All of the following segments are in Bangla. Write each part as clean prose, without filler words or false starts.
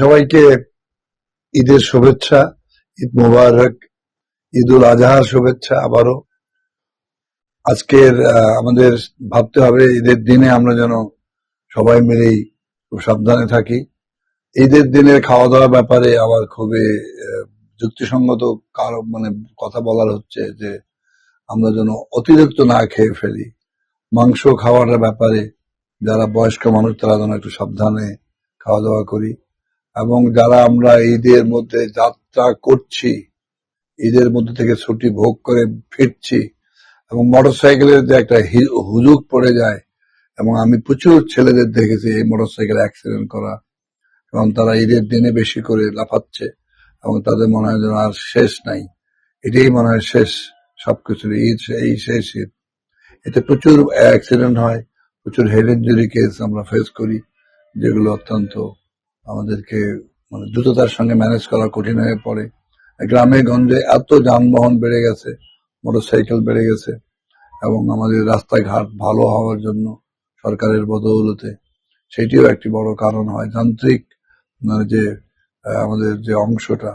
সবাইকে ঈদের শুভেচ্ছা, ঈদ মোবারক, ঈদ উল আজহার শুভেচ্ছা। আবারও আজকের আমাদের ভাবতে হবে ঈদের দিনে আমরা যেন সবাই মিলেই খুব সাবধানে থাকি। ঈদের দিনের খাওয়া দাওয়ার ব্যাপারে আবার খুবই যুক্তিসঙ্গত মানে কথা বলার হচ্ছে যে আমরা যেন অতিরিক্ত না খেয়ে ফেলি। মাংস খাওয়ার ব্যাপারে যারা বয়স্ক মানুষ তারা যেন একটু সাবধানে খাওয়া দাওয়া করি, এবং যারা আমরা ঈদের মধ্যে যাত্রা করছি, ঈদের মধ্যে থেকে ছুটি ভোগ করে ফিরছি, এবং মোটরসাইকেলের যে একটা হুজুগ পড়ে যায়, এবং আমি প্রচুর ছেলেদের দেখেছি এই মোটরসাইকেল অ্যাক্সিডেন্ট করা, এবং তারা ঈদের দিনে বেশি করে লাফাচ্ছে এবং তাদের মনে হয় যেন আর শেষ নাই, এটাই মনে হয় শেষ সবকিছুর, ঈদ এই শেষ ঈদ। এতে প্রচুর অ্যাক্সিডেন্ট হয়, প্রচুর হেড ইঞ্জুরি কেস আমরা ফেস করি, যেগুলো অত্যন্ত আমাদেরকে মানে দ্রুততার সঙ্গে ম্যানেজ করা কঠিন হয়ে পড়ে। গ্রামে গঞ্জে এত যানবাহন বেড়ে গেছে, মোটরসাইকেল বেড়ে গেছে, এবং আমাদের রাস্তাঘাট ভালো হওয়ার জন্য সরকারের বদৌলতে সেটিও একটি বড় কারণ হয়। যান্ত্রিক যে আমাদের যে অংশটা,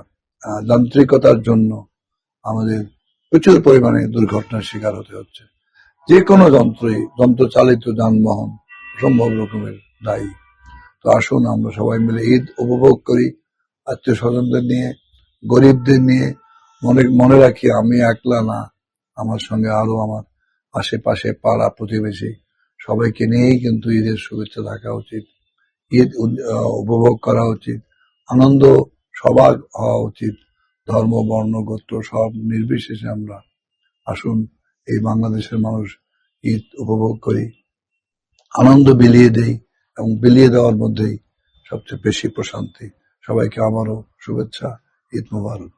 যান্ত্রিকতার জন্য আমাদের প্রচুর পরিমাণে দুর্ঘটনার শিকার হতে হচ্ছে। যে কোনো যন্ত্র চালিত যানবাহন অসম্ভব রকমের দায়ী। তো আসুন আমরা সবাই মিলে ঈদ উপভোগ করি, আত্মীয় স্বজনদের নিয়ে, গরিবদের নিয়ে। মনে রাখি আমি একলা না, আমার সঙ্গে আরো আমার আশেপাশে পাড়া প্রতিবেশী সবাইকে নিয়েই কিন্তু ঈদের শুভেচ্ছা থাকা উচিত, ঈদ উপভোগ করা উচিত, আনন্দ সবার হওয়া উচিত, ধর্ম বর্ণ গোত্র সব নির্বিশেষে। আমরা আসুন এই বাংলাদেশের মানুষ ঈদ উপভোগ করি, আনন্দ বিলিয়ে দেই, এবং বিলিয়ে দেওয়ার মধ্যেই সবচেয়ে বেশি প্রশান্তি। সবাইকে আমারও শুভেচ্ছা, ঈদ মোবারক।